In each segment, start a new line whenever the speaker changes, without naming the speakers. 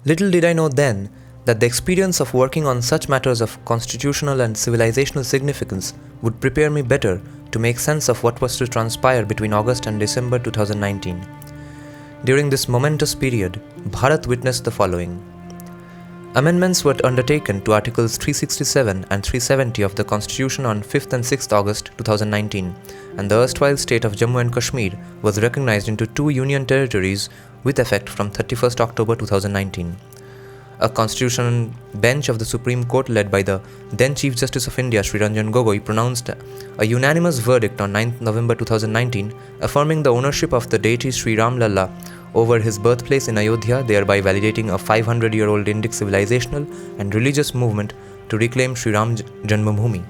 Little did I know then that the experience of working on such matters of constitutional and civilizational significance would prepare me better to make sense of what was to transpire between August and December 2019. During this momentous period, Bharat witnessed the following. Amendments were undertaken to Articles 367 and 370 of the Constitution on 5th and 6th August 2019, and the erstwhile state of Jammu and Kashmir was recognized into two union territories with effect from 31st October 2019. A constitutional bench of the Supreme Court led by the then Chief Justice of India Sri Ranjan Gogoi pronounced a unanimous verdict on 9th November 2019 affirming the ownership of the deity Sri Ram Lalla over his birthplace in Ayodhya, thereby validating a 500-year-old Indic civilizational and religious movement to reclaim Sri Ram Janmabhoomi.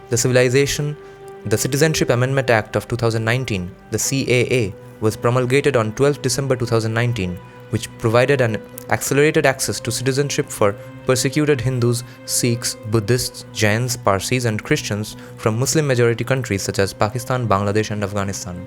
The Citizenship Amendment Act of 2019, the CAA, was promulgated on 12 December 2019, which provided an accelerated access to citizenship for persecuted Hindus, Sikhs, Buddhists, Jains, Parsis, and Christians from Muslim-majority countries such as Pakistan, Bangladesh, and Afghanistan.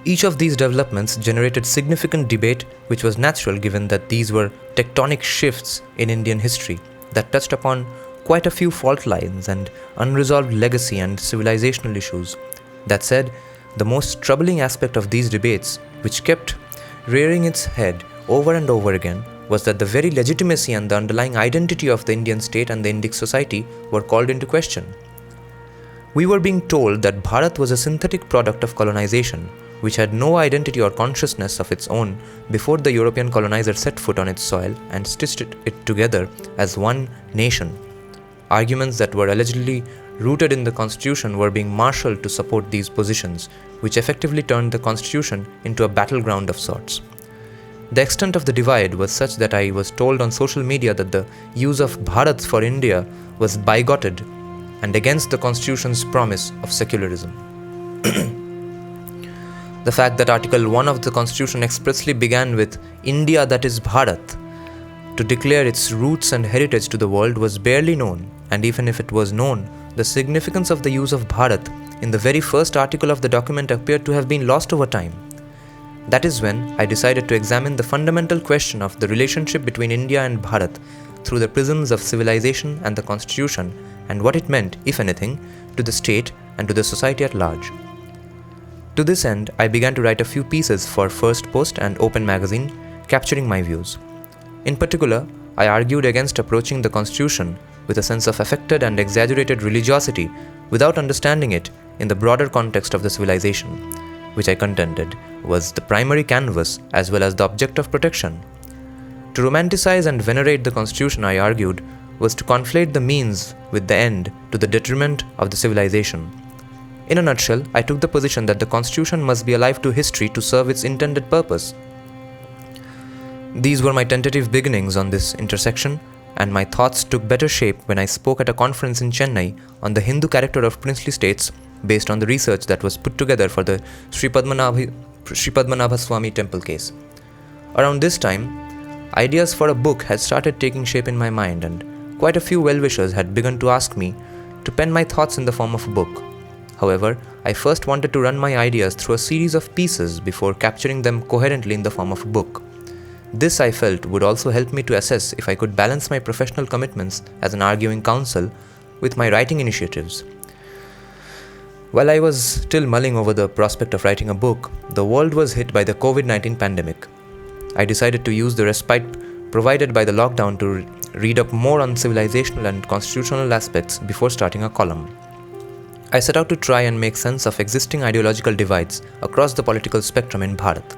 Each of these developments generated significant debate, which was natural given that these were tectonic shifts in Indian history that touched upon quite a few fault lines and unresolved legacy and civilizational issues. That said, the most troubling aspect of these debates, which kept rearing its head over and over again, was that the very legitimacy and the underlying identity of the Indian state and the Indic society were called into question. We were being told that Bharat was a synthetic product of colonization, which had no identity or consciousness of its own before the European colonizer set foot on its soil and stitched it together as one nation. Arguments that were allegedly rooted in the constitution were being marshaled to support these positions, which effectively turned the constitution into a battleground of sorts. The extent of the divide was such that I was told on social media that the use of Bharat for India was bigoted and against the constitution's promise of secularism. The fact that Article 1 of the Constitution expressly began with India, that is Bharat, to declare its roots and heritage to the world was barely known, and even if it was known, the significance of the use of Bharat in the very first article of the document appeared to have been lost over time. That is when I decided to examine the fundamental question of the relationship between India and Bharat through the prisms of civilization and the Constitution, and what it meant, if anything, to the state and to the society at large. To this end, I began to write a few pieces for First Post and Open Magazine, capturing my views. In particular, I argued against approaching the Constitution with a sense of affected and exaggerated religiosity without understanding it in the broader context of the civilization, which I contended was the primary canvas as well as the object of protection. To romanticize and venerate the Constitution, I argued, was to conflate the means with the end to the detriment of the civilization. In a nutshell, I took the position that the Constitution must be alive to history to serve its intended purpose. These were my tentative beginnings on this intersection, and my thoughts took better shape when I spoke at a conference in Chennai on the Hindu character of princely states based on the research that was put together for the Sri Padmanabha Swami temple case. Around this time, ideas for a book had started taking shape in my mind, and quite a few well-wishers had begun to ask me to pen my thoughts in the form of a book. However, I first wanted to run my ideas through a series of pieces before capturing them coherently in the form of a book. This, I felt, would also help me to assess if I could balance my professional commitments as an arguing counsel with my writing initiatives. While I was still mulling over the prospect of writing a book, the world was hit by the COVID-19 pandemic. I decided to use the respite provided by the lockdown to read up more on civilizational and constitutional aspects before starting a column. I set out to try and make sense of existing ideological divides across the political spectrum in Bharat.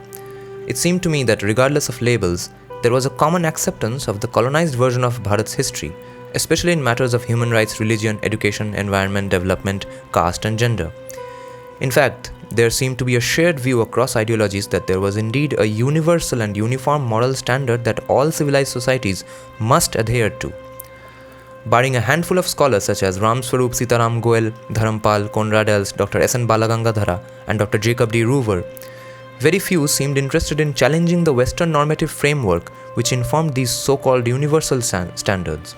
It seemed to me that regardless of labels, there was a common acceptance of the colonized version of Bharat's history, especially in matters of human rights, religion, education, environment, development, caste, and gender. In fact, there seemed to be a shared view across ideologies that there was indeed a universal and uniform moral standard that all civilized societies must adhere to. Barring a handful of scholars such as Ram Swarup, Sitaram, Goel, Dharampal, Koenraad, Elst, Dr. S.N. Balagangadhara, and Dr. Jacob D. Roover, very few seemed interested in challenging the Western normative framework which informed these so-called universal standards.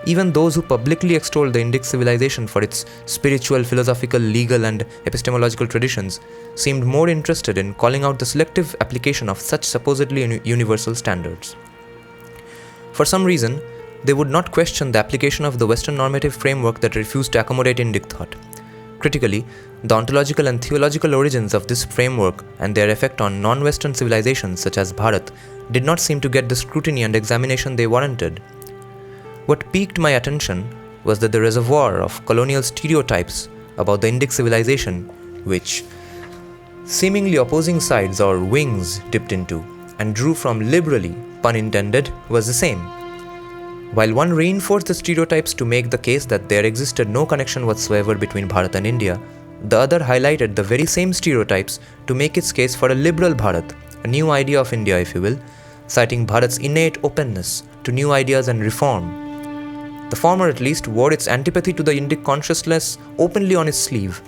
Even those who publicly extolled the Indic civilization for its spiritual, philosophical, legal, and epistemological traditions seemed more interested in calling out the selective application of such supposedly universal standards. For some reason, they would not question the application of the Western normative framework that refused to accommodate Indic thought. Critically, the ontological and theological origins of this framework and their effect on non-Western civilizations such as Bharat did not seem to get the scrutiny and examination they warranted. What piqued my attention was that the reservoir of colonial stereotypes about the Indic civilization, which seemingly opposing sides or wings dipped into and drew from liberally, pun intended, was the same. While one reinforced the stereotypes to make the case that there existed no connection whatsoever between Bharat and India, the other highlighted the very same stereotypes to make its case for a liberal Bharat, a new idea of India if you will, citing Bharat's innate openness to new ideas and reform. The former at least wore its antipathy to the Indic consciousness openly on its sleeve.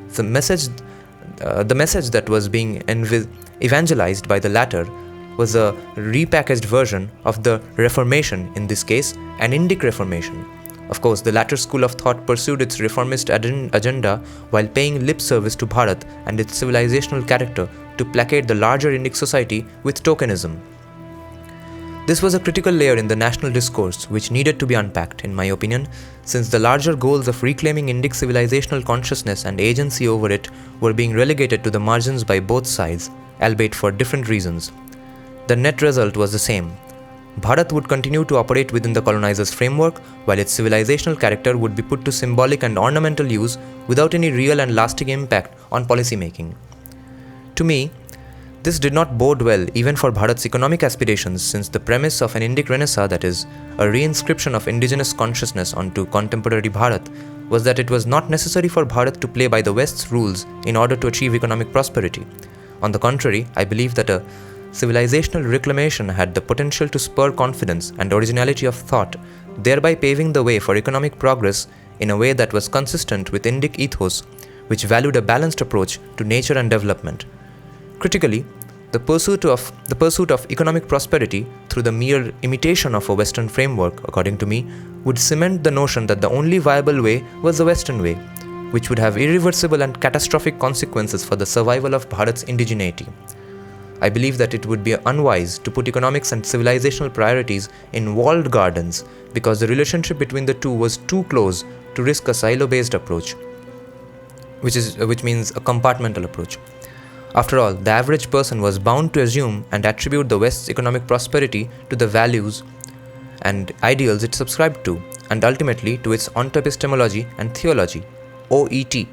The message that was being evangelized by the latter was a repackaged version of the Reformation, in this case, an Indic Reformation. Of course, the latter school of thought pursued its reformist agenda while paying lip service to Bharat and its civilizational character to placate the larger Indic society with tokenism. This was a critical layer in the national discourse which needed to be unpacked, in my opinion, since the larger goals of reclaiming Indic civilizational consciousness and agency over it were being relegated to the margins by both sides, albeit for different reasons. The net result was the same. Bharat would continue to operate within the colonizer's framework, while its civilizational character would be put to symbolic and ornamental use without any real and lasting impact on policy making. To me, this did not bode well even for Bharat's economic aspirations, since the premise of an Indic Renaissance, that is, a reinscription of indigenous consciousness onto contemporary Bharat, was that it was not necessary for Bharat to play by the West's rules in order to achieve economic prosperity. On the contrary, I believe that a civilizational reclamation had the potential to spur confidence and originality of thought, thereby paving the way for economic progress in a way that was consistent with Indic ethos, which valued a balanced approach to nature and development. Critically, the pursuit of economic prosperity through the mere imitation of a Western framework, according to me, would cement the notion that the only viable way was the Western way, which would have irreversible and catastrophic consequences for the survival of Bharat's indigeneity. I believe that it would be unwise to put economics and civilizational priorities in walled gardens because the relationship between the two was too close to risk a silo-based approach, which means a compartmental approach. After all, the average person was bound to assume and attribute the West's economic prosperity to the values and ideals it subscribed to, and ultimately to its ontoepistemology and theology, OET,